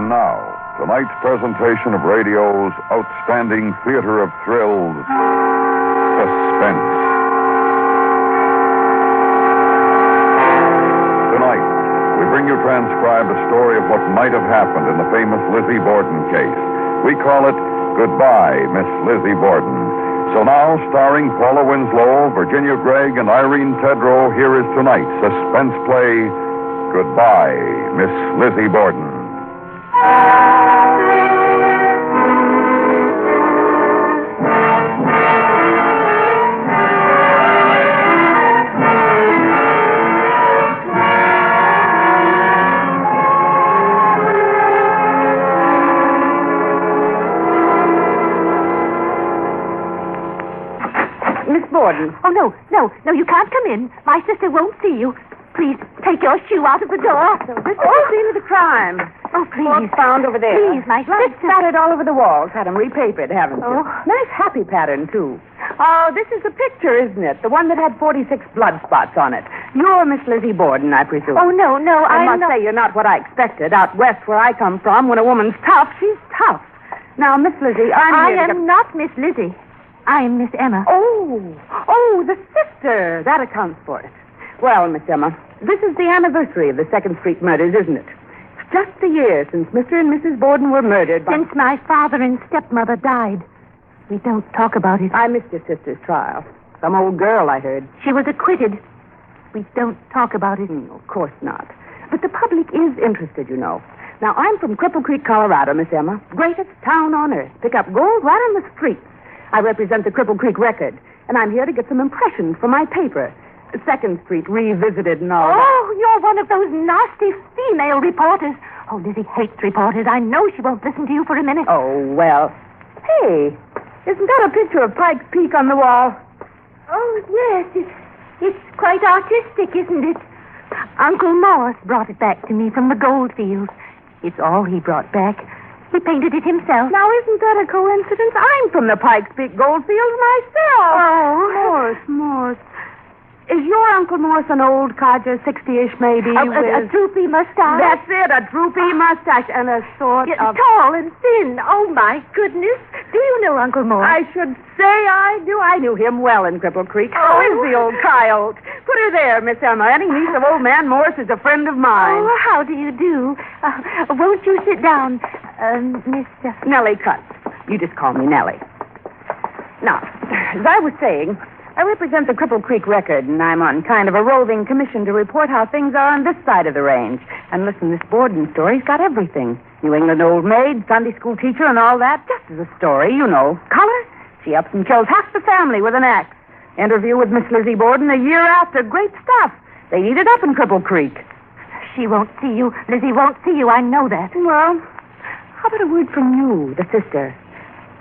And now, tonight's presentation of radio's outstanding theater of thrills, Suspense. Tonight, we bring you transcribed a story of what might have happened in the famous Lizzie Borden case. We call it Goodbye, Miss Lizzie Borden. So now, starring Paula Winslowe, Virginia Gregg, and Irene Tedrow, here is tonight's suspense play, Goodbye, Miss Lizzie Borden. Borden. Oh, no, you can't come in. My sister won't see you. Please, take your shoe out of the door. So this is the scene of the crime. Oh, please. Corpse found over there. Please, my Blood sister. spattered all over the walls. Had them repapered, haven't you? Oh. Nice happy pattern, too. Oh, this is the picture, isn't it? The one that had 46 blood spots on it. You're Miss Lizzie Borden, I presume. Oh, no, I must say you're not what I expected. Out west where I come from, when a woman's tough, she's tough. Now, Miss Lizzie, I am not Miss Lizzie. I am Miss Emma. Oh, the sister. That accounts for it. Well, Miss Emma, this is the anniversary of the 2nd Street murders, isn't it? It's just a year since Mr. and Mrs. Borden were murdered by... Since my father and stepmother died. We don't talk about it. I missed your sister's trial. Some old girl, I heard. She was acquitted. We don't talk about it. Of course not. But the public is interested, you know. Now, I'm from Cripple Creek, Colorado, Miss Emma. Greatest town on earth. Pick up gold right on the streets. I represent the Cripple Creek Record, and I'm here to get some impressions for my paper. 2nd Street Revisited and all that. Oh, you're one of those nasty female reporters. Oh, Lizzie hates reporters. I know she won't listen to you for a minute. Oh, well. Hey, isn't that a picture of Pike's Peak on the wall? Oh, yes. It's quite artistic, isn't it? Uncle Morris brought it back to me from the gold fields. It's all he brought back. He painted it himself. Now, isn't that a coincidence? I'm from the Pikes Peak Goldfields myself. Oh. Morris. Is your Uncle Morris an old codger, 60-ish maybe? A droopy mustache. That's it, a droopy mustache and a sort of... Tall and thin. Oh, my goodness. Do you know Uncle Morris? I should say I do. I knew him well in Cripple Creek. How is the old coyote? Put her there, Miss Emma. Any niece of old man Morris is a friend of mine. Oh, how do you do? Won't you sit down, Miss... Nellie Cutts. You just call me Nellie. Now, as I was saying, I represent the Cripple Creek Record, and I'm on kind of a roving commission to report how things are on this side of the range. And listen, this Borden story's got everything. New England old maid, Sunday school teacher, and all that. Just as a story, you know. Color? She ups and kills half the family with an axe. Interview with Miss Lizzie Borden a year after. Great stuff. They eat it up in Cripple Creek. She won't see you. Lizzie won't see you. I know that. Well, how about a word from you, the sister?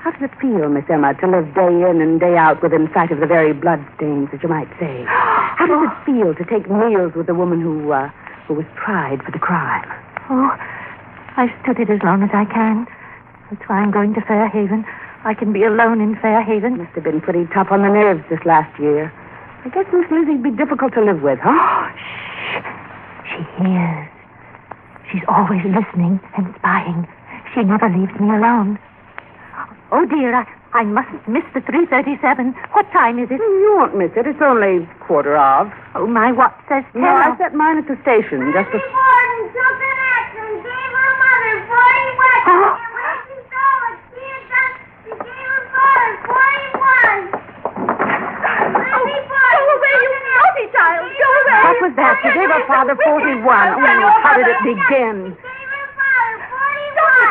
How does it feel, Miss Emma, to live day in and day out within sight of the very bloodstains, as you might say? How does it feel to take meals with a woman who was tried for the crime? Oh, I've stood it as long as I can. That's why I'm going to Fairhaven. I can be alone in Fairhaven. Must have been pretty tough on the nerves this last year. I guess Miss Lizzie'd be difficult to live with, huh? Shh. She hears. She's always listening and spying. She never leaves me alone. Oh, dear, I mustn't miss the 3:37. What time is it? You won't miss it. It's only 1:15. Oh, my watch says 10. No, I set mine at the station. Just a... Borden took an axe and gave her mother 40 whacks. Oh. And when she saw what she had done, she gave her father 41. Lizzie Borden. Go away, you naughty child. Go away. What was that? She gave her father 41. Oh, how did it begin? She gave her father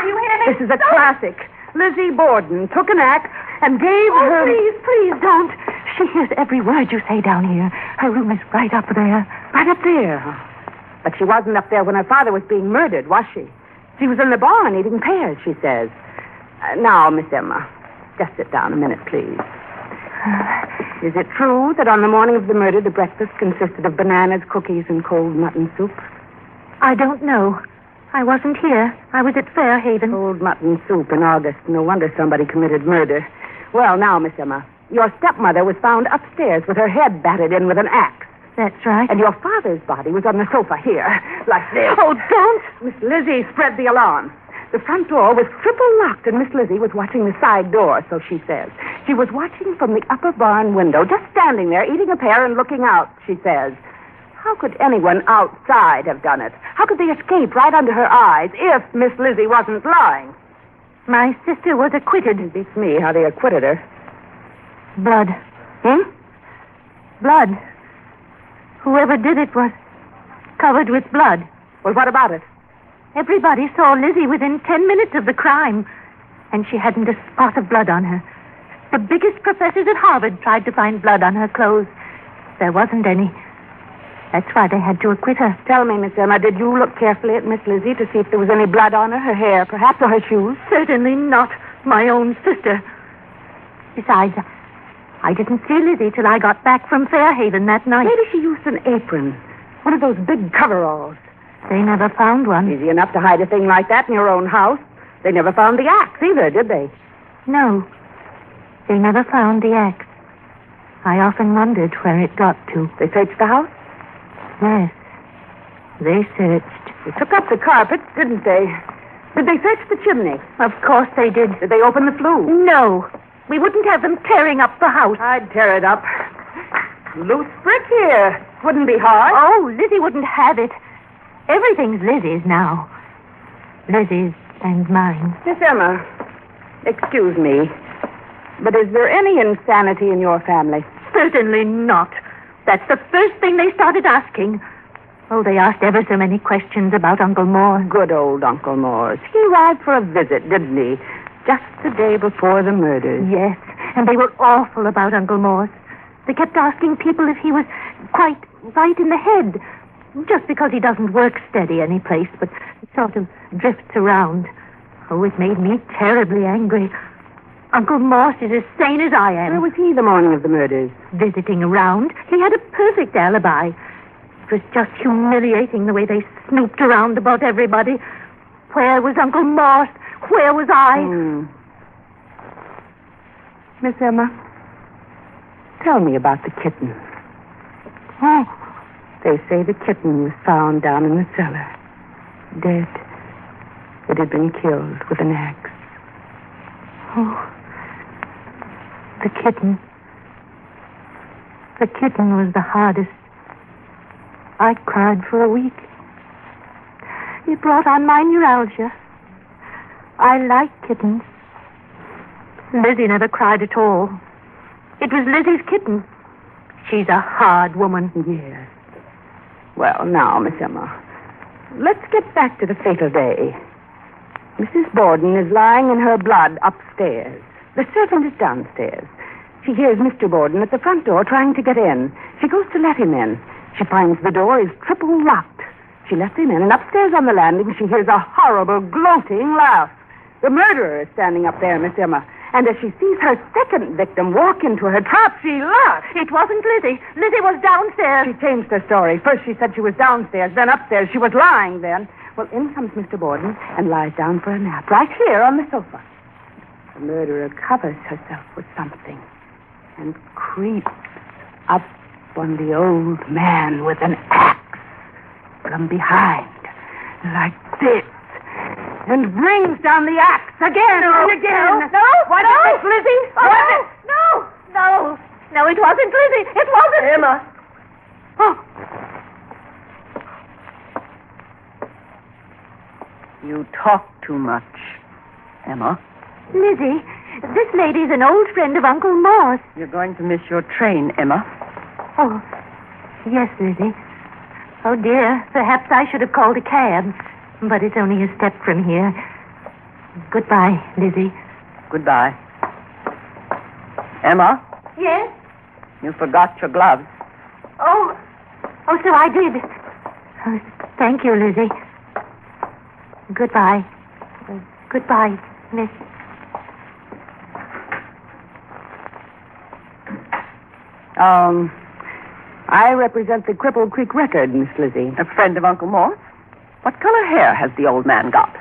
41. This is a classic. Lizzie Borden took an axe and gave her... Please don't. She hears every word you say down here. Her room is right up there. Right up there. But she wasn't up there when her father was being murdered, was she? She was in the barn eating pears, she says. Now, Miss Emma, just sit down a minute, please. Is it true that on the morning of the murder, the breakfast consisted of bananas, cookies, and cold mutton soup? I don't know. I wasn't here. I was at Fairhaven. Cold mutton soup in August. No wonder somebody committed murder. Well, now, Miss Emma, your stepmother was found upstairs with her head battered in with an axe. That's right. And your father's body was on the sofa here, like this. Oh, don't! Miss Lizzie spread the alarm. The front door was triple locked, and Miss Lizzie was watching the side door, so she says. She was watching from the upper barn window, just standing there, eating a pear and looking out, she says. How could anyone outside have done it? How could they escape right under her eyes if Miss Lizzie wasn't lying? My sister was acquitted. It beats me how they acquitted her. Blood. Blood. Whoever did it was covered with blood. Well, what about it? Everybody saw Lizzie within 10 minutes of the crime, and she hadn't a spot of blood on her. The biggest professors at Harvard tried to find blood on her clothes. There wasn't any. That's why they had to acquit her. Tell me, Miss Emma, did you look carefully at Miss Lizzie to see if there was any blood on her hair, perhaps, or her shoes? Certainly not my own sister. Besides, I didn't see Lizzie till I got back from Fairhaven that night. Maybe she used an apron. One of those big coveralls. They never found one. Easy enough to hide a thing like that in your own house. They never found the axe either, did they? No. They never found the axe. I often wondered where it got to. They searched the house? Yes. They searched. They took up the carpet, didn't they? Did they search the chimney? Of course they did. Did they open the flue? No. We wouldn't have them tearing up the house. I'd tear it up. Loose brick here. Wouldn't be hard. Oh, Lizzie wouldn't have it. Everything's Lizzie's now. Lizzie's and mine. Miss Emma, excuse me, but is there any insanity in your family? Certainly not. That's the first thing they started asking. Oh, they asked ever so many questions about Uncle Morse. Good old Uncle Morse. He arrived for a visit, didn't he? Just the day before the murders. Yes, and they were awful about Uncle Morse. They kept asking people if he was quite right in the head. Just because he doesn't work steady any place, but sort of drifts around. Oh, it made me terribly angry. Uncle Morse is as sane as I am. Where was he the morning of the murders? Visiting around. He had a perfect alibi. It was just humiliating the way they snooped around about everybody. Where was Uncle Morse? Where was I? Miss Emma, tell me about the kitten. Oh, They say the kitten was found down in the cellar. Dead. It had been killed with an axe. oh. The kitten. The kitten was the hardest. I cried for a week. It brought on my neuralgia. I like kittens. Lizzie never cried at all. It was Lizzie's kitten. She's a hard woman. Yes. Well, now, Miss Emma, let's get back to the fatal day. Mrs. Borden is lying in her blood upstairs. The servant is downstairs. She hears Mr. Borden at the front door trying to get in. She goes to let him in. She finds the door is triple locked. She lets him in, and upstairs on the landing, she hears a horrible, gloating laugh. The murderer is standing up there, Miss Emma. And as she sees her second victim walk into her trap, she laughs. It wasn't Lizzie. Lizzie was downstairs. She changed her story. First she said she was downstairs, then upstairs. She was lying then. Well, in comes Mr. Borden and lies down for a nap right here on the sofa. The murderer covers herself with something and creeps up on the old man with an axe from behind, like this, and brings down the axe again and again. No. Was it Miss Lizzie? Was it? No, it wasn't Lizzie. It wasn't. Emma. Oh. You talk too much, Emma. Lizzie, this lady's an old friend of Uncle Morse. You're going to miss your train, Emma. Oh, yes, Lizzie. Oh, dear, perhaps I should have called a cab, but it's only a step from here. Goodbye, Lizzie. Goodbye. Emma, Yes? you forgot your gloves. Oh, so I did. Oh, thank you, Lizzie. Goodbye. Goodbye, Miss. I represent the Cripple Creek Record, Miss Lizzie. A friend of Uncle Morse? What color hair has the old man got?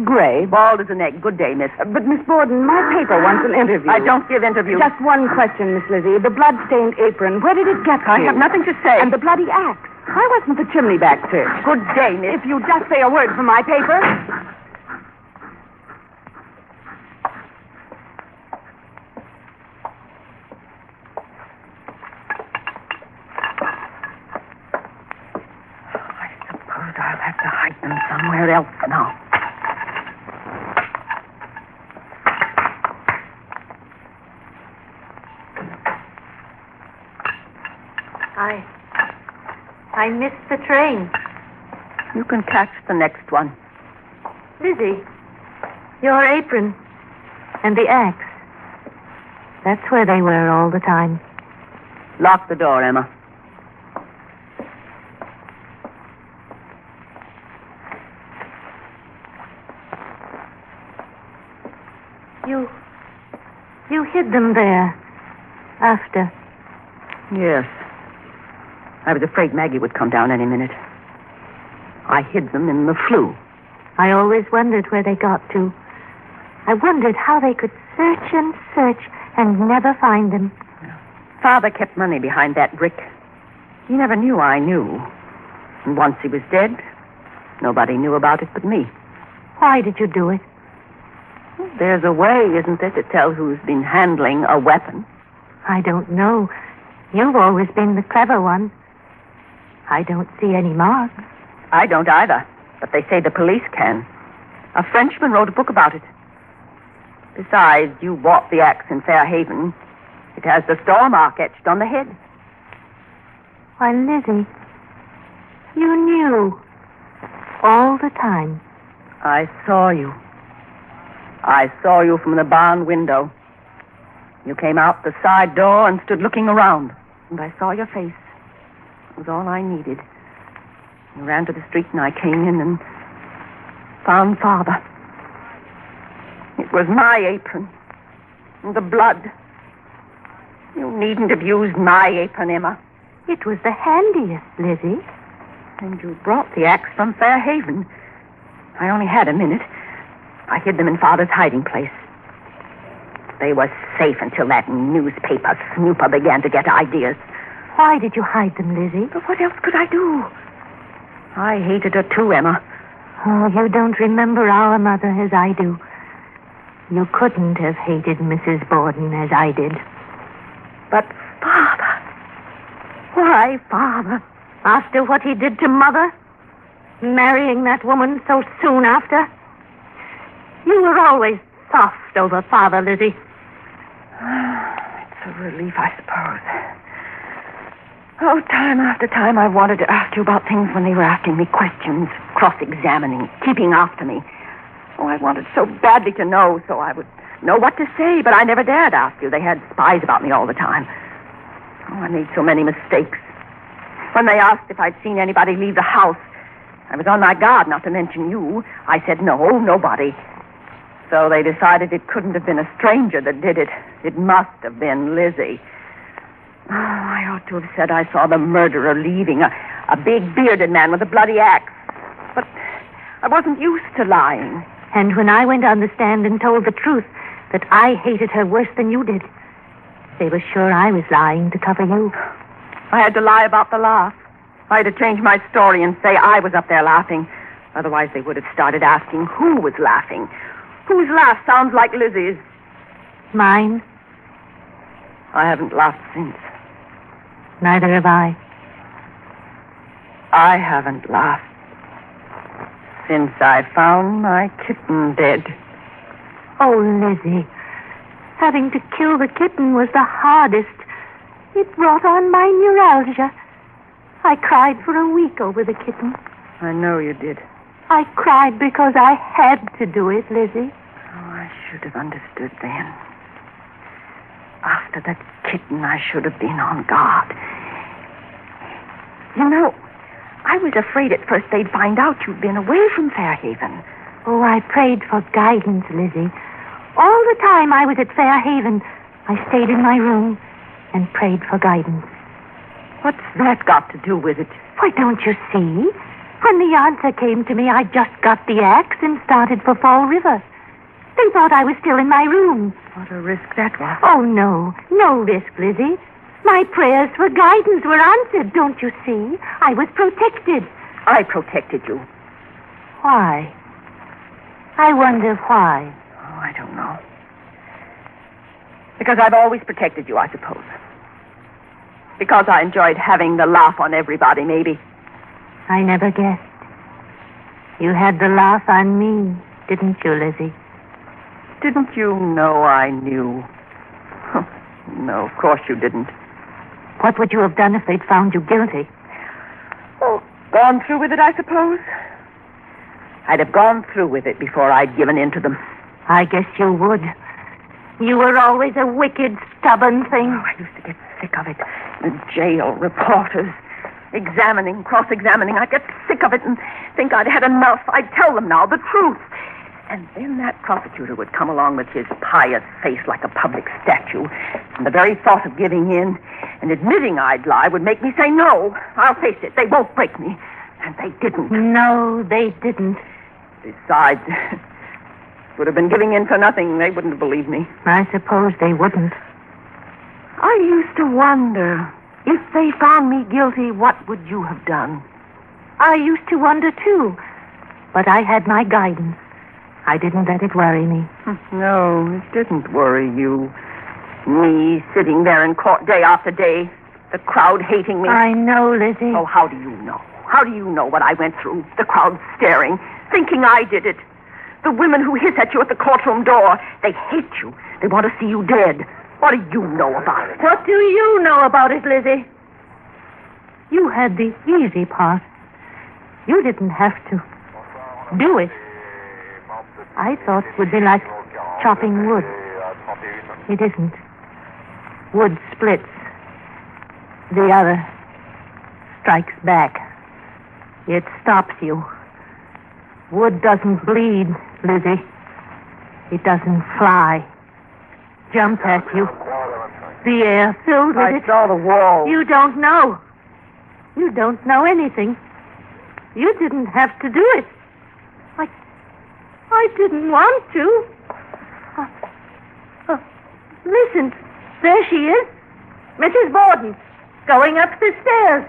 Gray. Bald as an egg. Good day, miss. But, Miss Borden, my paper wants an interview. I don't give interviews. Just one question, Miss Lizzie. The blood-stained apron, where did it get to? I have nothing to say. And the bloody axe. Why wasn't the chimney back searched? Good day, miss. If you just say a word for my paper. I missed the train. You can catch the next one. Lizzie, your apron and the axe. That's where they were all the time. Lock the door, Emma. You hid them there after. Yes. I was afraid Maggie would come down any minute. I hid them in the flue. I always wondered where they got to. I wondered how they could search and search and never find them. Father kept money behind that brick. He never knew I knew. And once he was dead, nobody knew about it but me. Why did you do it? There's a way, isn't there, to tell who's been handling a weapon? I don't know. You've always been the clever one. I don't see any marks. I don't either, but they say the police can. A Frenchman wrote a book about it. Besides, you bought the axe in Fairhaven. It has the store mark etched on the head. Why, Lizzie, you knew all the time. I saw you. I saw you from the barn window. You came out the side door and stood looking around. And I saw your face. It was all I needed. You ran to the street and I came in and found Father. It was my apron. And the blood. You needn't have used my apron, Emma. It was the handiest, Lizzie. And you brought the axe from Fairhaven. I only had a minute. I hid them in Father's hiding place. They were safe until that newspaper snooper began to get ideas. Why did you hide them, Lizzie? But what else could I do? I hated her too, Emma. Oh, you don't remember our mother as I do. You couldn't have hated Mrs. Borden as I did. But Father... Why, Father? After what he did to Mother? Marrying that woman so soon after? You were always soft over Father, Lizzie. It's a relief, I suppose. Oh, time after time I wanted to ask you about things when they were asking me questions, cross-examining, keeping after me. Oh, I wanted so badly to know, so I would know what to say, but I never dared ask you. They had spies about me all the time. Oh, I made so many mistakes. When they asked if I'd seen anybody leave the house, I was on my guard not to mention you. I said no, nobody. So they decided it couldn't have been a stranger that did it. It must have been Lizzie. Oh, I ought to have said I saw the murderer leaving, a big bearded man with a bloody axe. But I wasn't used to lying. And when I went on the stand and told the truth, that I hated her worse than you did, they were sure I was lying to cover you. I had to lie about the laugh. I had to change my story and say I was up there laughing. Otherwise they would have started asking who was laughing. Whose laugh sounds like Lizzie's? Mine? I haven't laughed since. Neither have I. I haven't laughed since I found my kitten dead. Oh, Lizzie, having to kill the kitten was the hardest. It brought on my neuralgia. I cried for a week over the kitten. I know you did. I cried because I had to do it, Lizzie. Oh, I should have understood then. After that kitten, I should have been on guard. You know, I was afraid at first they'd find out you'd been away from Fairhaven. Oh, I prayed for guidance, Lizzie. All the time I was at Fairhaven, I stayed in my room and prayed for guidance. What's that got to do with it? Why, don't you see? When the answer came to me, I just got the axe and started for Fall River. They thought I was still in my room. What a risk that was. Oh, no risk, Lizzie. My prayers for guidance were answered, don't you see? I was protected. I protected you. Why? I wonder why. Oh, I don't know. Because I've always protected you, I suppose. Because I enjoyed having the laugh on everybody, maybe. I never guessed. You had the laugh on me, didn't you, Lizzie? Didn't you know I knew? No, of course you didn't. What would you have done if they'd found you guilty? Oh, gone through with it, I suppose. I'd have gone through with it before I'd given in to them. I guess you would. You were always a wicked, stubborn thing. Oh, I used to get sick of it. The jail reporters examining, cross-examining. I'd get sick of it and think I'd had enough. I'd tell them now the truth. And then that prosecutor would come along with his pious face like a public statue. And the very thought of giving in and admitting I'd lie would make me say, no, I'll face it. They won't break me. And they didn't. No, they didn't. Besides, it would have been giving in for nothing. They wouldn't have believed me. I suppose they wouldn't. I used to wonder, if they found me guilty, what would you have done? I used to wonder, too. But I had my guidance. I didn't let it worry me. No, it didn't worry you. Me sitting there in court day after day, the crowd hating me. I know, Lizzie. Oh, how do you know? How do you know what I went through? The crowd staring, thinking I did it. The women who hiss at you at the courtroom door, they hate you. They want to see you dead. What do you know about it? What do you know about it, Lizzie? You had the easy part. You didn't have to do it. I thought it would be like chopping wood. It isn't. Wood splits. The other strikes back. It stops you. Wood doesn't bleed, Lizzie. It doesn't fly. Jump at you. The air filled with it. I saw the wall. You don't know. You don't know anything. You didn't have to do it. I didn't want to. Listen, there she is. Mrs. Borden, going up the stairs.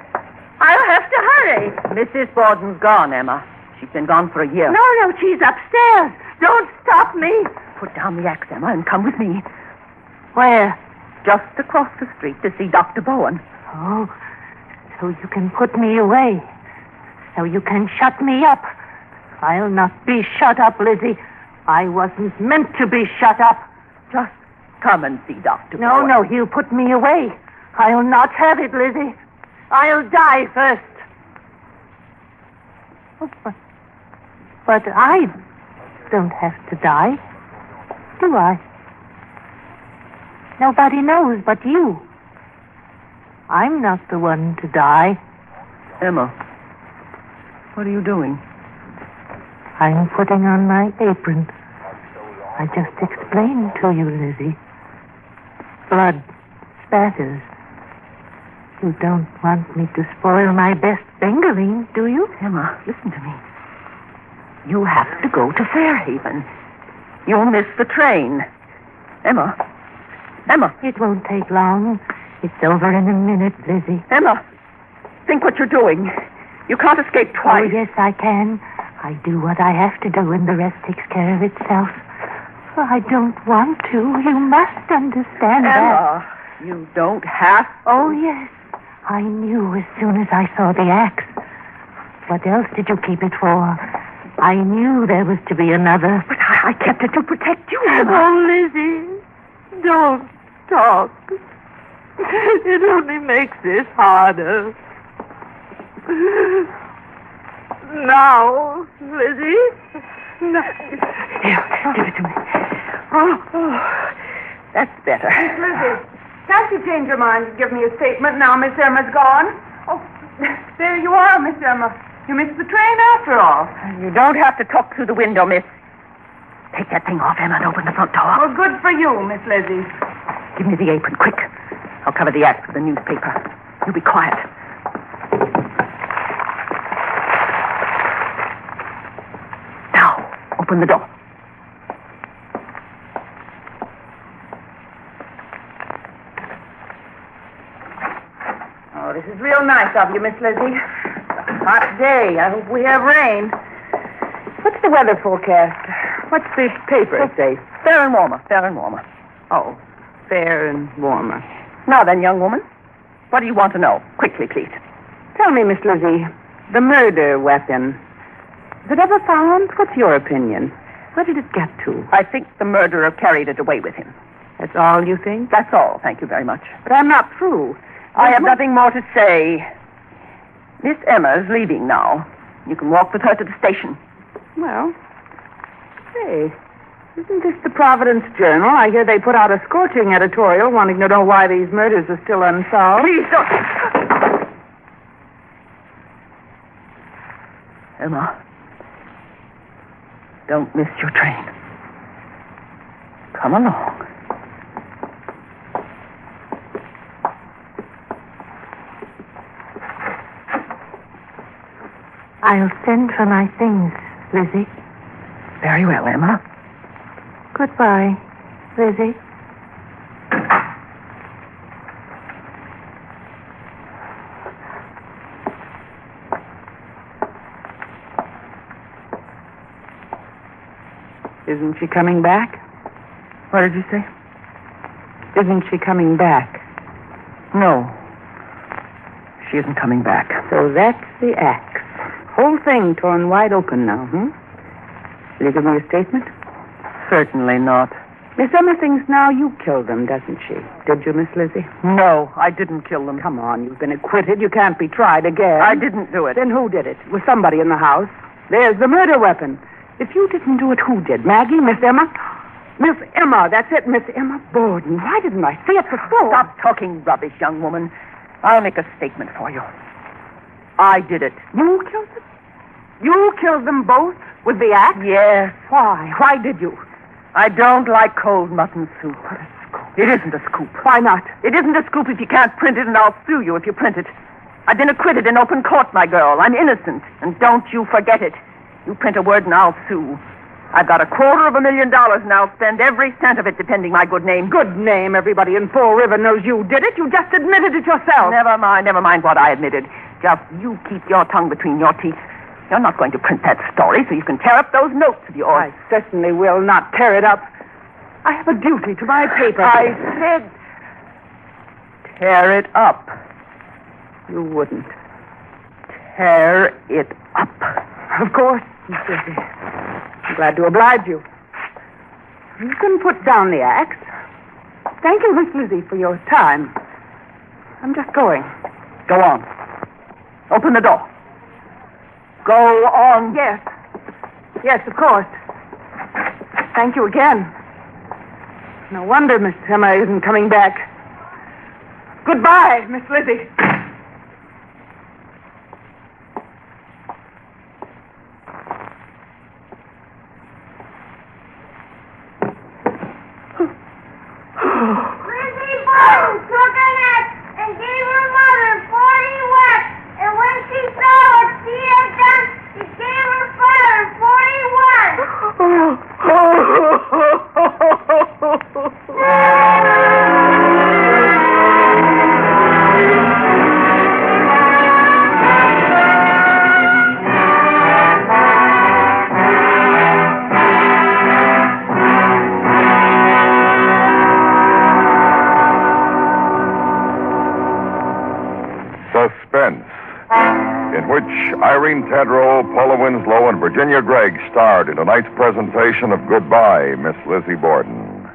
I'll have to hurry. Mrs. Borden's gone, Emma. She's been gone for a year. No, she's upstairs. Don't stop me. Put down the axe, Emma, and come with me. Where? Just across the street to see Dr. Bowen. Oh, so you can put me away. So you can shut me up. I'll not be shut up, Lizzie. I wasn't meant to be shut up. Just come and see Dr. Bowen. No, he'll put me away. I'll not have it, Lizzie. I'll die first. Oh, but I don't have to die, do I? Nobody knows but you. I'm not the one to die. Emma, what are you doing? I'm putting on my apron. I just explained to you, Lizzie. Blood spatters. You don't want me to spoil my best Bengaline, do you? Emma, listen to me. You have to go to Fairhaven. You'll miss the train. Emma. It won't take long. It's over in a minute, Lizzie. Emma, think what you're doing. You can't escape twice. Oh, yes, I can. I do what I have to do, and the rest takes care of itself. Oh, I don't want to. You must understand that. Emma, you don't have... Oh, yes. I knew as soon as I saw the axe. What else did you keep it for? I knew there was to be another. But I kept it to protect you, Emma. Oh, Lizzie, don't talk. It only makes this harder. Now, Lizzie. No. Here, give it to me. Oh, that's better. Miss Lizzie, can't you change your mind and give me a statement now Miss Irma's gone? Oh, there you are, Miss Irma. You missed the train after all. You don't have to talk through the window, miss. Take that thing off, Emma, and open the front door. Well, good for you, Miss Lizzie. Give me the apron, quick. I'll cover the axe with the newspaper. You be quiet. Now, open the door. Oh, this is real nice of you, Miss Lizzie. Hot day. I hope we have rain. What's the weather forecast? What's the paper say? Fair and warmer, fair and warmer. Oh, fair and warmer. Now then, young woman, what do you want to know? Quickly, please. Tell me, Miss Lizzie, the murder weapon, was it ever found? What's your opinion? Where did it get to? I think the murderer carried it away with him. That's all you think? That's all, thank you very much. But I'm not through. I have nothing more to say. Miss Emma's leaving now. You can walk with her to the station. Well, hey, isn't this the Providence Journal? I hear they put out a scorching editorial wanting to know why these murders are still unsolved. Please don't. Emma, don't miss your train. Come along. I'll send for my things, Lizzie. Very well, Emma. Goodbye, Lizzie. Isn't she coming back? What did you say? Isn't she coming back? No. She isn't coming back. So that's the axe. Whole thing torn wide open now, Will you give me a statement? Certainly not. Miss Emma thinks now you killed them, doesn't she? Did you, Miss Lizzie? No, I didn't kill them. Come on, you've been acquitted. You can't be tried again. I didn't do it. Then who did it? Was somebody in the house? There's the murder weapon. If you didn't do it, who did? Maggie? Miss Emma? Miss Emma, that's it, Miss Emma Borden. Why didn't I say it before? Stop talking rubbish, young woman. I'll make a statement for you. I did it. You killed them? You killed them both with the axe? Yes. Why? Why did you? I don't like cold mutton soup. What a scoop. It isn't a scoop. Why not? It isn't a scoop if you can't print it, and I'll sue you if you print it. I've been acquitted in open court, my girl. I'm innocent, and don't you forget it. You print a word and I'll sue. I've got $250,000 and I'll spend every cent of it defending my good name. Good name. Everybody in Fall River knows you did it. You just admitted it yourself. Never mind what I admitted. Just you keep your tongue between your teeth. You're not going to print that story so you can tear up those notes of yours. I certainly will not tear it up. I have a duty to my paper. I said tear it up. You wouldn't. Tear it up. Of course, Miss Lizzie. I'm glad to oblige you. You can put down the axe. Thank you, Miss Lizzie, for your time. I'm just going. Go on. Open the door. Go on. Yes. Yes, of course. Thank you again. No wonder Miss Emma isn't coming back. Goodbye, Miss Lizzie. Lizzie Borden took an axe and gave her mother 40 whacks. And when she saw what she had done, she gave her father 41. Suspense, in which Irene Tedrow, Paula Winslowe, and Virginia Gregg starred in tonight's presentation of Goodbye, Miss Lizzie Borden.